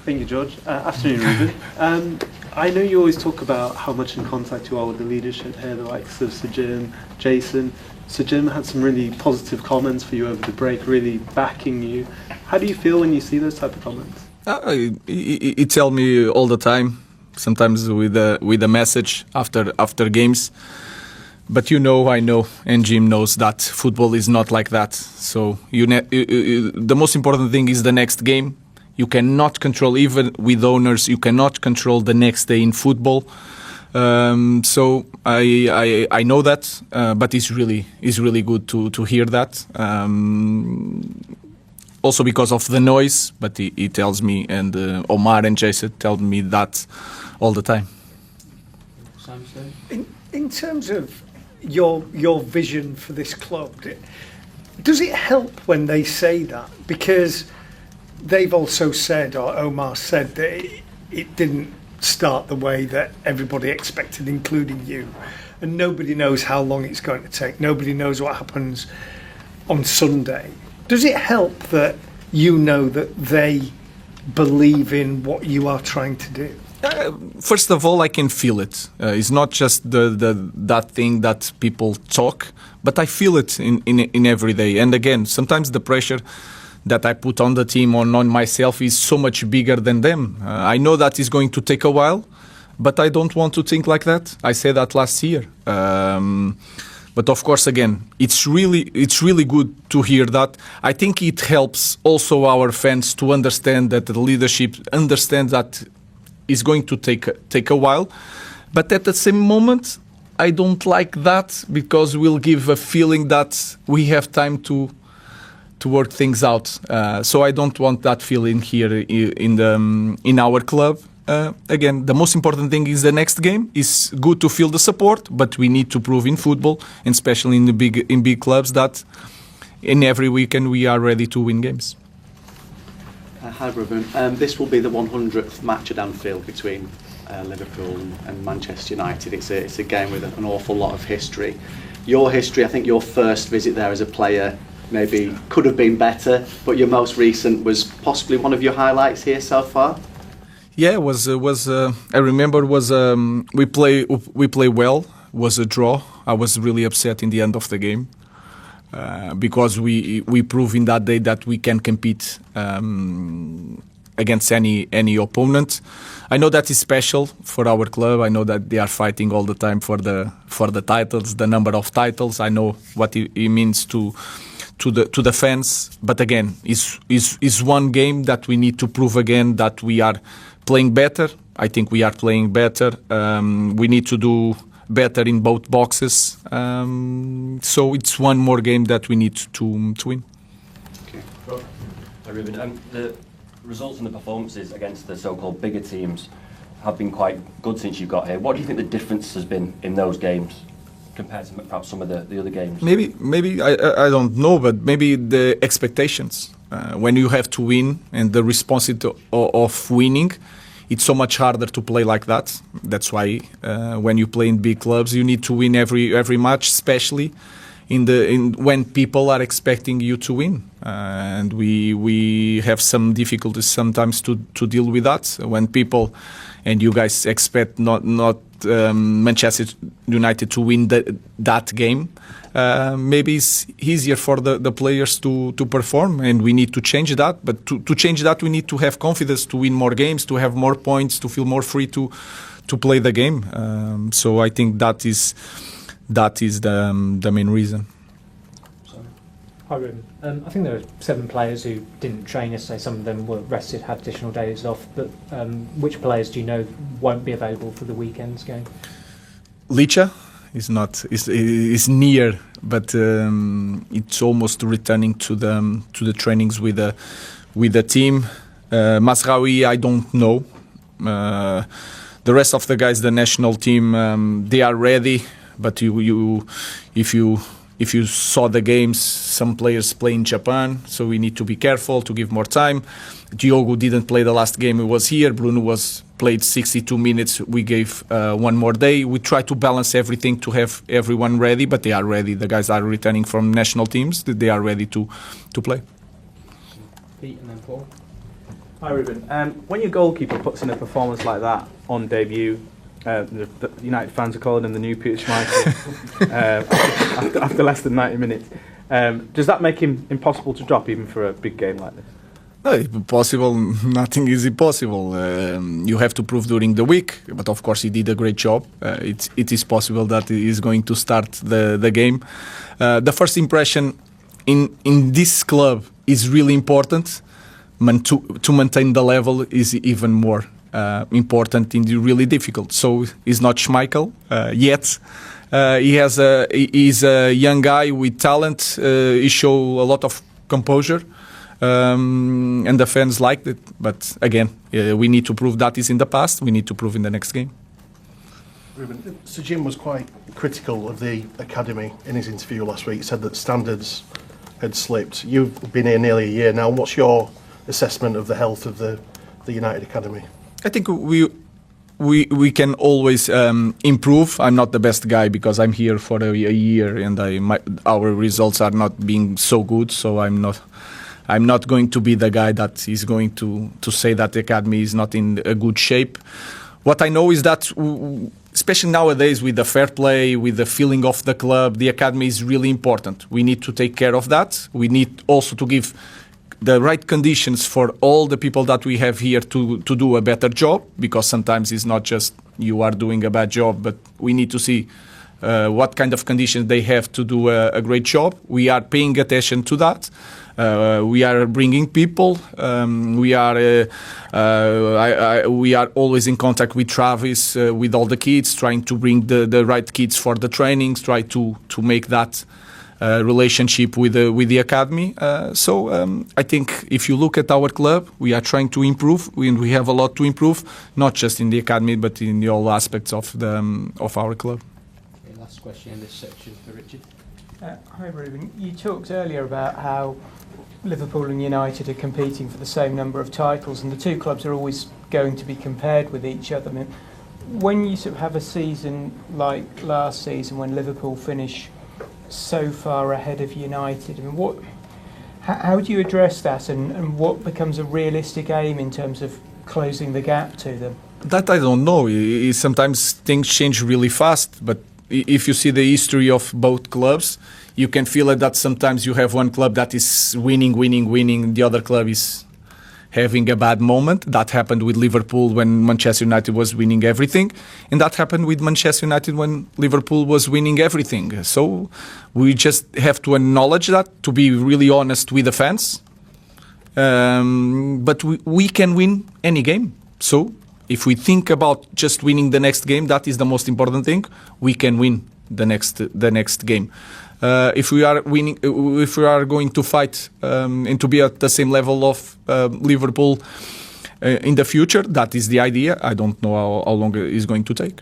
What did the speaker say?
Thank you, George. Afternoon, Ruben. I know you always talk about how much in contact you are with the leadership here, the likes of Sir Jim, Jason. Sir Jim had some really positive comments for you over the break, really backing you. How do you feel when you see those type of comments? He tell me all the time, sometimes with a message after games. But I know, and Jim knows that football is not like that. So the most important thing is the next game. You cannot control, even with owners, you cannot control the next day in football. So I know that, but it's really good to hear that. Also because of the noise, but he tells me, and Omar and Jason tell me that all the time. In terms of your vision for this club, does it help when they say that? Because they've also said, or Omar said, that it didn't start the way that everybody expected, including you. And nobody knows how long it's going to take. Nobody knows what happens on Sunday. Does it help that you know that they believe in what you are trying to do? First of all, I can feel it. It's not just that thing that people talk, but I feel it in every day. And again, sometimes the pressure that I put on the team or on myself is so much bigger than them. I know that it's going to take a while, but I don't want to think like that. I said that last year. But of course, again, it's really good to hear that. I think it helps also our fans to understand that the leadership understands that it's going to take a while. But at the same moment, I don't like that, because we'll give a feeling that we have time to work things out. So I don't want that feeling here in our club. Again, the most important thing is the next game. It's good to feel the support, but we need to prove in football, and especially in big clubs, that in every weekend we are ready to win games. Hi, Ruben. This will be the 100th match at Anfield between Liverpool and Manchester United. It's a game with an awful lot of history. Your history, I think your first visit there as a player maybe could have been better, but your most recent was possibly one of your highlights here so far. Yeah, I remember we play well. Was a draw. I was really upset in the end of the game because we proved in that day that we can compete against any opponent. I know that is special for our club. I know that they are fighting all the time for the titles, the number of titles. I know what it means to the fans. But again, is one game that we need to prove again that we are playing better. I think we are playing better. We need to do better in both boxes. So it's one more game that we need to win. Okay. Hi, Ruben. The results and the performances against the so-called bigger teams have been quite good since you got here. What do you think the difference has been in those games compared to perhaps some of the other games? Maybe I don't know, but maybe the expectations. When you have to win and the responsibility of winning, it's so much harder to play like that. That's why when you play in big clubs, you need to win every match, especially when people are expecting you to win. And we have some difficulties sometimes to deal with that. When people and you guys expect not Manchester United to win that game, maybe it's easier for the players to perform, and we need to change that. But to change that, we need to have confidence to win more games, to have more points, to feel more free to play the game. So I think that is the main reason. Hi, Ruben. I think there are 7 players who didn't train yesterday. Some of them were rested, had additional days off. But which players do you know won't be available for the weekend's game? Licha is near, but it's almost returning to the trainings with the team. Masraoui, I don't know. The rest of the guys, the national team, they are ready. But if you saw the games, some players play in Japan, so we need to be careful to give more time. Diogo didn't play the last game he was here. Bruno played 62 minutes. We gave one more day. We try to balance everything to have everyone ready, but they are ready. The guys are returning from national teams. They are ready to play. Pete and then Paul. Hi Ruben. When your goalkeeper puts in a performance like that on debut, the United fans are calling him the new Peter Schmeichel after less than 90 minutes. Does that make him impossible to drop even for a big game like this? No, possible. Nothing is impossible. You have to prove during the week, but of course he did a great job. It is possible that he is going to start the game. The first impression in this club is really important. To maintain the level is even more important and really difficult. So he's not Schmeichel yet. He's a young guy with talent. He show a lot of composure. And the fans liked it, but again, we need to prove that is in the past. We need to prove in the next game. Ruben, Sir Jim was quite critical of the academy in his interview last week. He said that standards had slipped. You've been here nearly a year now. What's your assessment of the health of the United academy? I think we can always improve. I'm not the best guy because I'm here for a year and our results are not being so good. So I'm not going to be the guy that is going to say that the academy is not in a good shape. What I know is that, especially nowadays with the fair play, with the feeling of the club, the academy is really important. We need to take care of that. We need also to give the right conditions for all the people that we have here to do a better job, because sometimes it's not just you are doing a bad job, but we need to see what kind of conditions they have to do a great job. We are paying attention to that. We are bringing people. We are always in contact with Travis, with all the kids, trying to bring the right kids for the trainings, try to make that relationship with the academy. So I think if you look at our club, we are trying to improve. We have a lot to improve, not just in the academy, but in all aspects of our club. Okay, last question in this section for Richard. Hi Ruben, you talked earlier about how Liverpool and United are competing for the same number of titles, and the two clubs are always going to be compared with each other. I mean, when you sort of have a season like last season, when Liverpool finish so far ahead of United, I mean, how do you address that, and what becomes a realistic aim in terms of closing the gap to them? That I don't know. Sometimes things change really fast, but if you see the history of both clubs, you can feel it that sometimes you have one club that is winning, the other club is having a bad moment. That happened with Liverpool when Manchester United was winning everything, and that happened with Manchester United when Liverpool was winning everything. So we just have to acknowledge that, to be really honest with the fans. But we can win any game. So if we think about just winning the next game, that is the most important thing. We can win the next game. If we are winning, if we are going to fight and to be at the same level of Liverpool in the future, that is the idea. I don't know how long it is going to take.